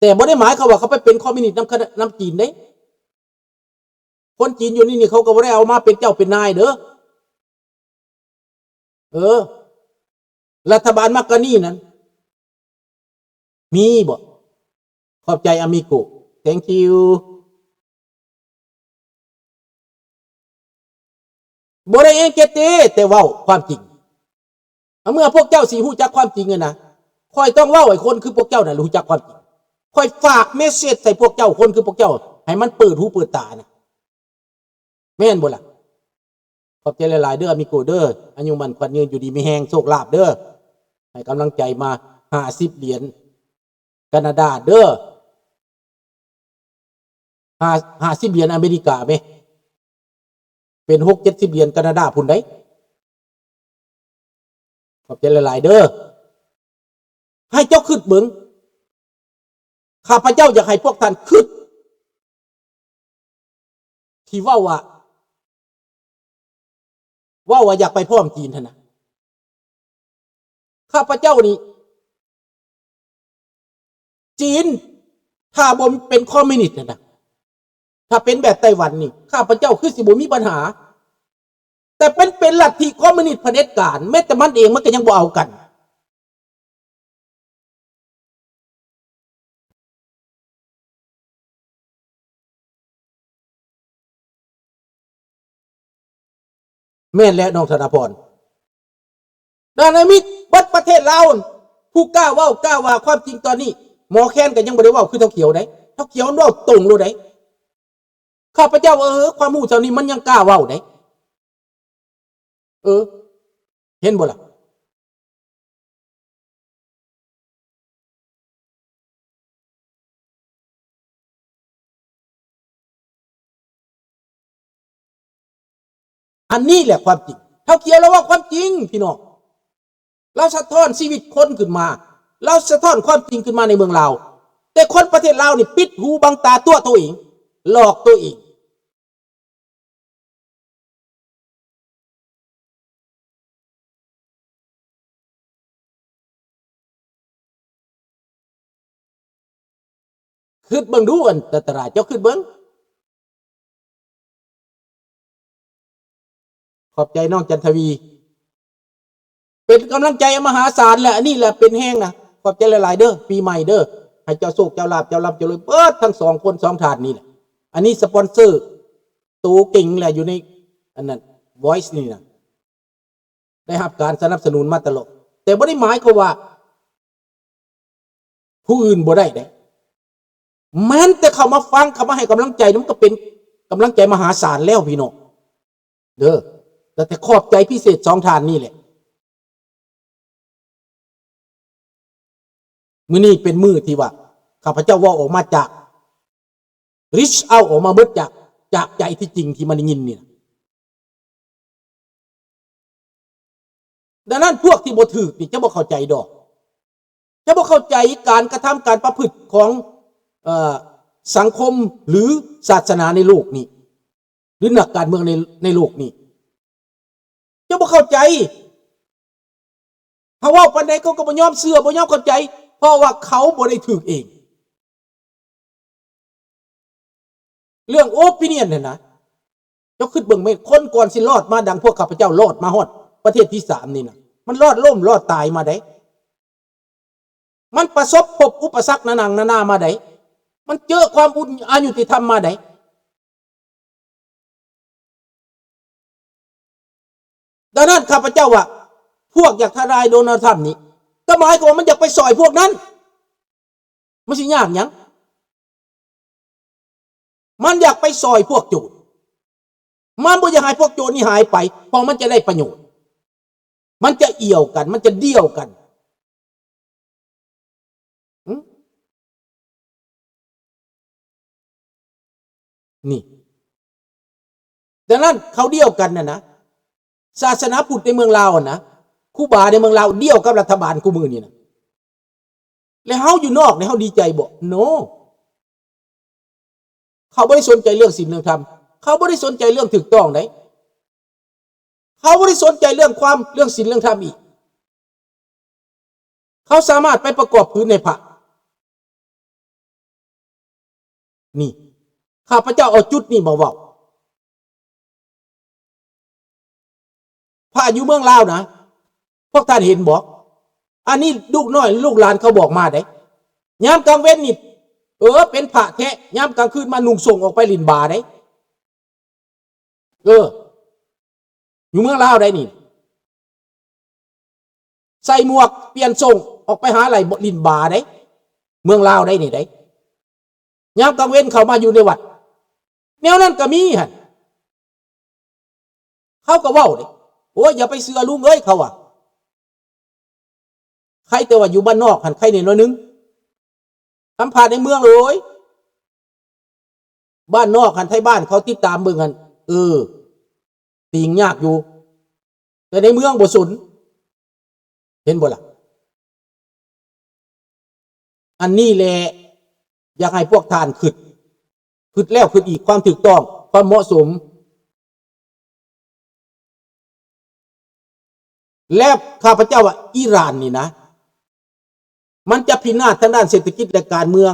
แต่บ่ได้หมายเขาว่าเขาไปเป็นคอมมิวนิสต์น้ำจีนเด้คนจีนอยู่นี่เขาก็บ่ได้เอามาเป็นเจ้าเป็นนายเด้อรัฐบาลมักกะนี่นั้นมีบ่ขอบใจอามิโก thank you บ่ได้เองเกตแต่เว้าความจริงเมื่อพวกเจ้าสิฮู้จักความจริงนะค่อยต้องเว้าให้คนคือพวกเจ้าน่ะรู้จักความจริงค่อยฝากเมสเสจใส่พวกเจ้าคนคือพวกเจ้าให้มันเปิดหูเปิดตานะแม่นบ่ล่ะขอบใจหลายๆเด้ออามิโกเด้ออายุมันขวัญยืนอยู่ดีมีแฮงโชคลาภเด้อให้กำลังใจมา50 เหรียญแคนาดาเด้อ50 เหรียญอเมริกาไหมเป็น60-70 เหรียญแคนาดาพุ่นได้ขอบใจหลายๆเด้อให้เจ้าคิดเบิ่งข้าพเจ้าอยากให้พวกท่านคิดที่ว่าอยากไปพร้อมจีนท่านนะข้าพเจ้านี่จีนถ้าบ่เป็นคอมมิวนิสต์นะถ้าเป็นแบบไต้หวันนี่ข้าพเจ้าคือสิบ่มีปัญหาแต่เป็นลัทธิคอมมิวนิสต์เผด็จการแม้แต่มันเองมันก็ยังบ่เอากันแม่นแล้วน้องธนพรดานามิตวัดประเทศลาวผู้กล้าว่าความจริงตอนนี้หมอแค้นก็ยังบ่ได้ว่าคือเท่าเขียวได้เท่าเขียวเว้าตรงโลดได้ข้าพเจ้าความรู้เท่านี้มันยังกล้าเว้าได้เห็นบ่ล่ะอันนี้แหละความจริงเท่าเขียวแล้วว่าความจริงพี่น้องเราสะท้อนชีวิตคนขึ้นมาเราสะท้อนความจริงขึ้นมาในเมืองลาวแต่คนประเทศลาวนี่ปิดหูบังตาตัวเองหลอกตัวเองคิดเบิ่งดูอันตรายเจ้าคิดเบิ่งขอบใจน้องจันทวีเป็นกำลังใจมหาศาลแหละอันนี้แหละเป็นแห้งนะขอบใจหลายๆเด้อปีใหม่เด้อให้เจ้าโชคเจ้าลาภเจ้าร่ำเจ้ารวยเบิดทั้ง2 คน2 ถาดนี่แหละอันนี้สปอนเซอร์ตัวเก่งแหละอยู่ในอันนั้น voice นี่นะได้รับการสนับสนุนมาตลอดแต่บ่ได้หมายความว่าผู้อื่นบ่ได้เด้แม้แต่เขามาฟังเขามาให้กำลังใจมันก็เป็นกำลังใจมหาศาลแล้วพี่น้องเด้อแต่ขอบใจพิเศษ2 ถาดนี่แหละมื้อนี้เป็นมื้อที่ว่าข้าพเจ้าว่าออกมาจาก reach out ออกมาเบิดจากใจที่จริงที่มันได้ยินนี่ดังนั้นพวกที่บ่ถูกนี่จะบ่เข้าใจดอกจะบ่เข้าใจการกระทำการประพฤติของสังคมหรือศาสนาในโลกนี้หรือนักการเมืองในโลกนี้จะบ่เข้าใจเพราะว่าปานใดเขาก็บ่ยอมเชื่อบ่ยอมเข้าใจเพราะว่าเขาบ่ได้ถูกเองเรื่องโอปิเนียนเนี่ยนะเจ้าคิดเบิ่งมั้ยคนก่อนสิรอดมาดังพวกข้าพเจ้ารอดมาฮอดประเทศที่3นี่นะมันรอดล่มรอดตายมาได้มันประสบพบอุปสรรคนานามาได้มันเจอความอายุติธรรมมาได้ดังนั้นข้าพเจ้าว่าพวกอยากทลายโดนัลด์ทรัมป์นี่ก็หมายความว่ามันอยากไปซอยพวกนั้นมันสิยากหยังมันอยากไปซอยพวกโจรมันบ่อยากให้พวกโจรนี่หายไปเพราะมันจะได้ประโยชน์มันจะเอี่ยวกันมันจะเดี่ยวกันนี่ดังนั้นเขาเดี่ยวกันนะศาสนาพุทธในเมืองลาวนะครูบาในเมืองลาวเดี่ยวกับรัฐบาลกูมือนี่นะแล้วเฮาอยู่นอกเนี่ยเฮาดีใจบ่โนเขาไม่ได้สนใจเรื่องศีลเรื่องธรรมเขาไม่ได้สนใจเรื่องถูกต้องไหนเขาไม่ได้สนใจเรื่องศีลเรื่องธรรมอีกเขาสามารถไปประกอบพื้นในพระ นี่ข้าพเจ้าเอาจุดนี้มาเว้าพระอยู่เมืองลาวนะพวกท่านเห็นบอกอันนี้ลูกน้อยลูกหลานเขาบอกมาได้ยามกลางเว้นนี่เป็นพระแท้ยามกลางคืนมานุ่งส่งออกไปลินบาได้อยู่เมืองลาวได้นี่ใส่หมวกเปลี่ยนส่งออกไปหาอะไรลินบาได้เมืองลาวได้นี่ได้ยามกลางเว้นเขามาอยู่ในวัดแนวนั้นก็มีฮะเขาก็เว้าเด้โอ้ยอย่าไปเสือลุงเอ้ยเขาอ่ะใครแต่ว่าอยู่บ้านนอกหันใครเนี่ยน้อยนึงทำผ่านในเมืองเลยบ้านนอกหันไทยบ้านเขาติดตามเบิ่งหันติงยากอยู่แต่ในเมืองบ่สนเห็นบ่ล่ะอันนี้แหละอยากให้พวกท่านคิดแล้วคิดอีกความถูกต้องความเหมาะสมแล้วข้าพเจ้าว่าอิหร่านนี่นะมันจะพินาศทางด้านเศรษฐกิจและการเมือง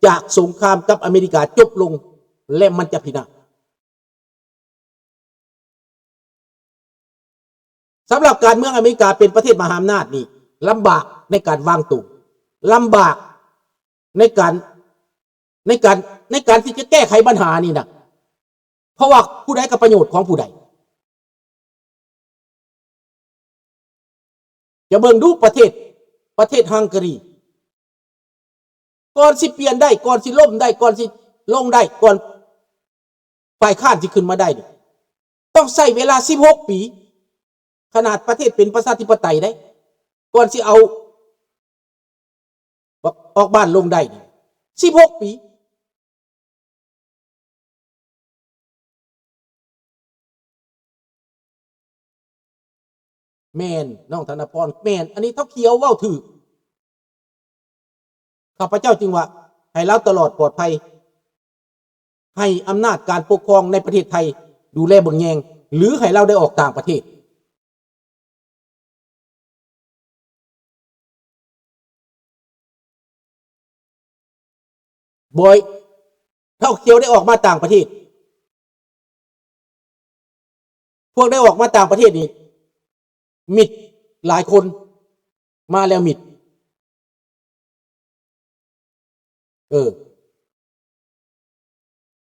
จากสงครามกับอเมริกาจบลงและมันจะพินาศสำหรับการเมืองอเมริกาเป็นประเทศมหาอำนาจนี่ลำบากในการวางตัวลำบากในการที่จะแก้ไขปัญหานี่นะเพราะว่าผู้ใดกับประโยชน์ของผู้ใดจะเบิ่งดูประเทศฮังการีก่อนสิเปลี่ยนได้ก่อนสิล่มได้ก่อนสิลงได้ก่อนฝ่ายค้านที่ขึ้นมาได้ต้องใช้เวลา16 ปีขนาดประเทศเป็นประชาธิปไตยได้ก่อนสิเอาออกบ้านลงได้16 ปีแมนน้องธนพรแมนอันนี้เท่าเขียวเว้าถือข้าพเจ้าจึงว่าให้เราตลอดปลอดภัยให้อำนาจการปกครองในประเทศไทยดูแลเบิ่งแยงหรือให้เราได้ออกต่างประเทศบ่อยเท่าเขียวได้ออกมาต่างประเทศพวกได้ออกมาต่างประเทศนี่มิดหลายคนมาแล้วมิด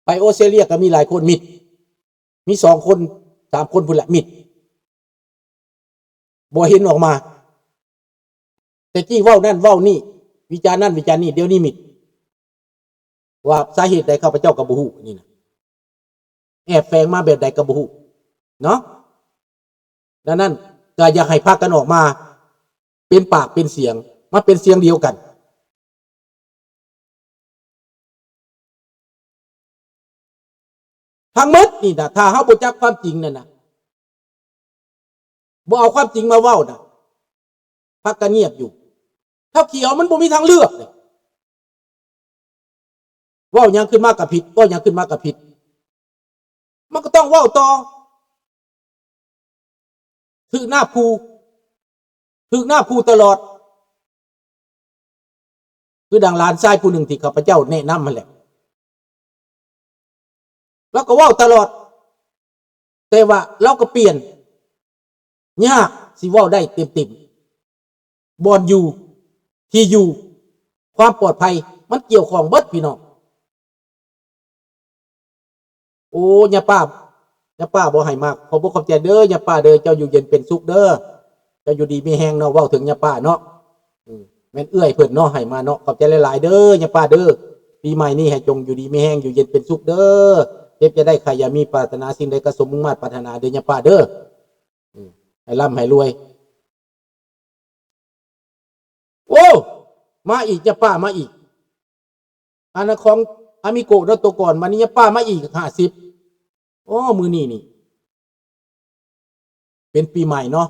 ไปออสเตรเลียก็มีหลายคนมิดมี2 คน3 คนพุ่นละมิดบ่เห็นออกมาแต่กี้เว้านั่นเว้านี่วิจารณ์นั่นวิจารณ์นี่เดี๋ยวนี้มิดว่าสาเหตุใดข้าพเจ้าก็บ่ฮู้นี่นะแอบแฝงมาแบบใดก็บ่ฮู้เนาะดังนั้นก็อยากให้พากันออกมาเป็นปากเป็นเสียงมาเป็นเสียงเดียวกันทั้งหมดนี่นะถ้าเฮาบ่จักความจริงนั่นน่ะบ่เอาความจริงมาเว้าน่ะพักกันเงียบอยู่เท่าเขียวมันบ่มีทางเลือกเลยเว้ายังขึ้นมาก็ผิดเว้ายังขึ้นมาก็ผิดมันก็ต้องเว้าต่อถือหน้าภูตลอดคือดังหลานชายผู้หนึ่งที่ข้าพเจ้าแนะนำมาแหละแล้วก็เว้าตลอดแต่ว่าเราก็เปลี่ยนยากสิเว้าได้เต็มบอนอยู่ที่อยู่ความปลอดภัยมันเกี่ยวข้องเบิดพี่น้องโอ้ย่าป้าบ่ให้มากขอบ่ขอบใจเด้อย่าป้าเด้อเจ้าอยู่เย็นเป็นสุขเด้อเจ้าอยู่ดีมีแฮงเนาะเว้าถึงย่าป้าเนาะแม่นเอื้อยเพิ่นเนาะให้มาเนาะขอบใจหลายๆเด้อย่าป้าเด้อปีใหม่นี้ให้จงอยู่ดีมีแฮงอยู่เย็นเป็นสุขเด้อเจ็บจะได้ใครอย่ามีปรารถนาสิ่งใดก็สมมุ่งมั่นปรารถนาเด้อย่าป้าเด้อให้ร่ำให้รวยโอ้มาอีกย่าป้ามาอีกอันนั้นของอามิโกะเนาะตัวก่อนมานี่ย่าป้ามาอีก50โอ้มื้อนี้นี่เป็นปีใหม่เนาะ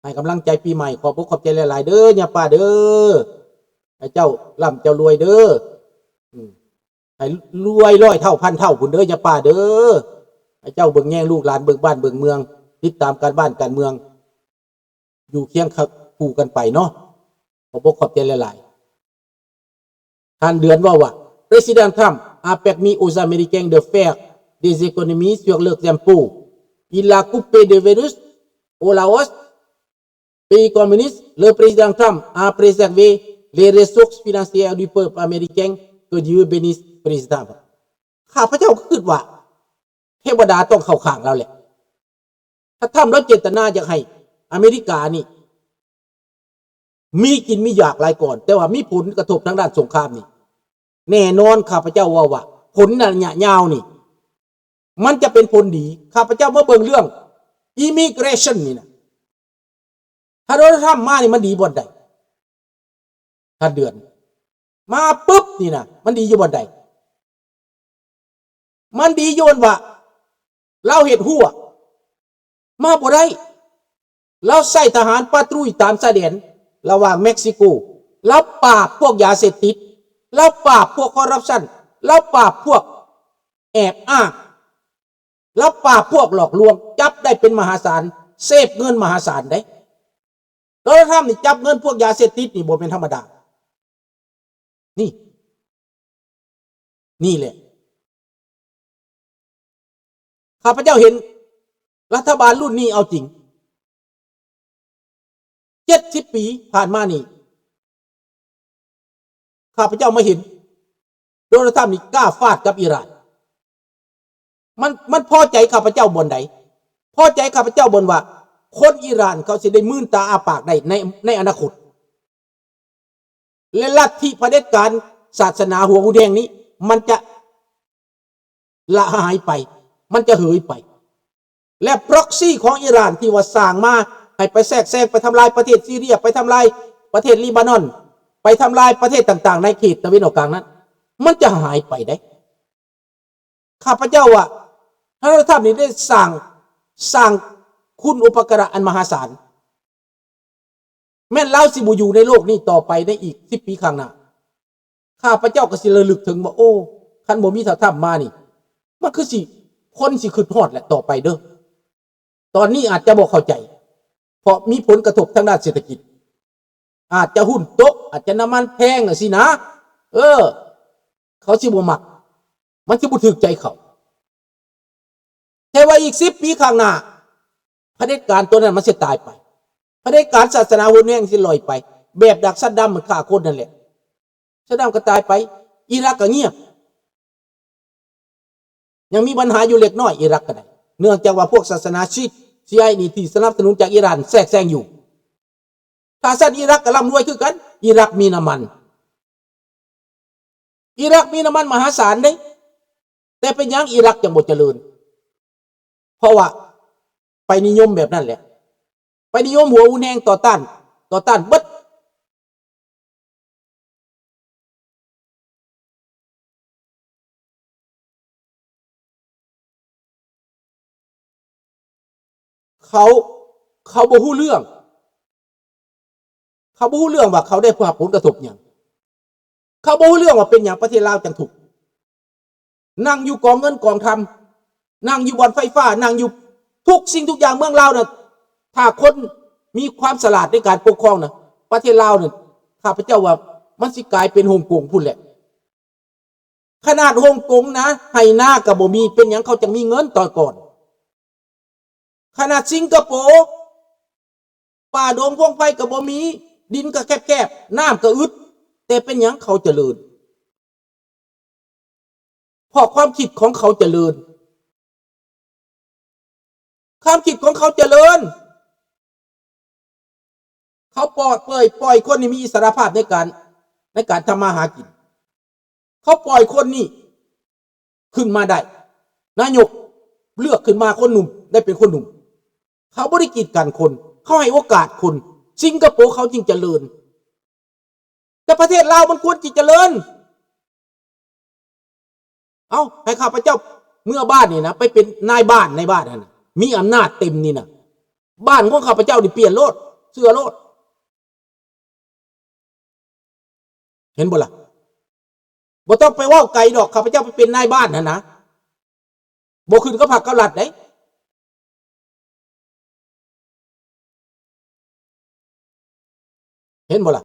ให้กำลังใจปีใหม่ขอบใจหลายๆเด้อย่าป้าเด้อให้เจ้าร่ำเจ้ารวยเด้อให้รวย100 เท่าพันเท่าพุ่นเด้อย่าป้าเด้อให้เจ้าเบิ่งแย่งลูกหลานเบิ่งบ้านเบิ่งเมืองติดตามการบ้านการเมืองอยู่เคียงคู่กันไปเนาะขอบใจหลายๆท่านเดือนว่าPresident Trump a permis aux Américains de faire des économies sur leurs impôts. Il a coupé de virus au Laos, pays communiste. Le président Trump a préservé les ressources financières du peuple américain. Que Dieu bénisse présidentข้าพเจ้าก็คิดว่าเทวดาต้องเข้าข้างเราแหละถ้าทำแล้วเจตนาอยากให้อเมริกานี่มีกินมีอยากหลายก่อนแต่ว่ามีผลกระทบทางด้านสงครามนี่แน่นอนข้าพเจ้าว่าผลระยะยาวนี่มันจะเป็นผลดีข้าพเจ้าเมื่อเบิ่งเรื่อง immigration นี่นะถ้าเราทำมานี่มันดีบ่ใดถ้าเดือนมาปุ๊บนี่นะมันดีอยู่บ่ใดมันดีโยนว่าเราเห็ดหัวมาบ่ได้เราใส่ทหารปาตรุยตามชายแดนระหว่างเม็กซิโกเราปราบพวกยาเสพติดเราปราบพวกคอร์รัปชันเราปราบพวกแอบอ้างเราปราบพวกหลอกลวงจับได้เป็นมหาศาลเสพเงินมหาศาลได้เราทำนี่จับเงินพวกยาเสพติดนี่บ่เป็นธรรมดานี่แหละข้าพเจ้าเห็นรัฐบาลรุ่นนี้เอาจริง70 ปีผ่านมานี่ข้าพเจ้ามาเห็นโดนัลด์ทรัมป์นี่กล้าฟาดกับอิหร่านมันพอใจข้าพเจ้าบนใดพอใจข้าพเจ้าบนว่าคนอิหร่านเขาจะได้มื่นตาอาปากได้ในอนาคตและลัทธิเผด็จการศาสนาหัวหูแดงนี้มันจะละหายไปมันจะเหยไปและ proxy ของอิหร่านที่ว่าสร้างมาให้ไปแทรกแซงไปทำลายประเทศซีเรียไปทำลายประเทศลิบานอนไปทำลายประเทศต่างๆในเขตตะวันออกกลางนั้นมันจะหายไปได้ข้าพเจ้าว่าถ้าเราทำนี้ได้สร้างคุณอุปการะอันมหาศาลแม่นเล่าสิบูอยู่ในโลกนี้ต่อไปได้อีก10 ปีข้างหน้าข้าพเจ้าก็สิระลึกถึงว่าโอ้คันบ่มีถ้าทำมานี่มันคือสิคนสิขึ้นฮอดแหละต่อไปเด้อตอนนี้อาจจะบ่เข้าใจเพราะมีผลกระทบทางด้านเศรษฐกิจอาจจะหุ้นตกอาจจะน้ำมันแพงสินะเขาสิบ่มักมันสิบ่ถูกใจเขาแต่ว่าอีก10 ปีข้างหน้าเผด็จการตัวนั้นมันสิตายไปเผด็จการศาสนาหัวแดงสิลอยไปแบบดักซัดดัมมันฆ่าคนนั่นแหละซัดดัมก็ตายไปอิรักก็เงียบยังมีปัญหาอยู่เล็กน้อยอิรักก็ได้เนื่องจากว่าพวกศาสนาชีซีไอนี่ที่สนับสนุนจากอิหร่านแทรกแซงอยู่ถ้าสัตว์อิรักก็ร่ำรวยคือกันอิรักมีน้ำมันมหาศาลได้แต่เป็นยังอิรักจังบ่เจริญเพราะว่าไปนิยมแบบนั้นแหละไปนิยมหัวอุนแหงต่อต้านเบิดเขาบ่ฮู้เรื่องว่าเขาได้รับผลกระทบอย่างเขาบ่ฮู้เรื่องว่าเป็นอย่างประเทศลาวจังถูกนั่งอยู่กองเงินกองคำนั่งอยู่บ่อนไฟฟ้านั่งอยู่ทุกสิ่งทุกอย่างเมืองลาวน่ะถ้าคนมีความฉลาดในการปกครองน่ะประเทศลาวน่ะข้าพเจ้าว่ามันสิกลายเป็นฮ่องกงพุ่นแหละขนาดฮ่องกงนะให้หน้าก็บ่มีเป็นหยังเขาจังมีเงินต่อก่อนขนาดสิงคโปร์ป่าดงพวงไฟก็บ่มีดินก็แคบๆน้ำก็อึดแต่เป็นหยังเขาเจริญเพราะความคิดของเขาเจริญความคิดของเขาเจริญเขาปล่อยคนนี้มีอิสรภาพในการทำมาหากินเขาปล่อยคนนี้ขึ้นมาได้นายกเลือกขึ้นมาคนหนุ่มได้เป็นคนหนุ่มเขาบริกีดกันคนเขาให้โอกาสคนสิงคโปร์เขาจริงเจริญแต่ประเทศลาวมันควรจะเจริญเอาให้ข้าพเจ้าเมื่อบ้านนี่นะไปเป็นนายบ้านในบ้านนั่นมีอำนาจเต็มนี่นะบ้านของข้าพเจ้านี่เปลี่ยนโลดเสื้อโลดเห็นบ่ล่ะบ่ต้องไปว่าไกลดอกข้าพเจ้าไปเป็นนายบ้านนะบ่ขึ้นก็ผักกะหลัดได้เห็นบ่ล่ะ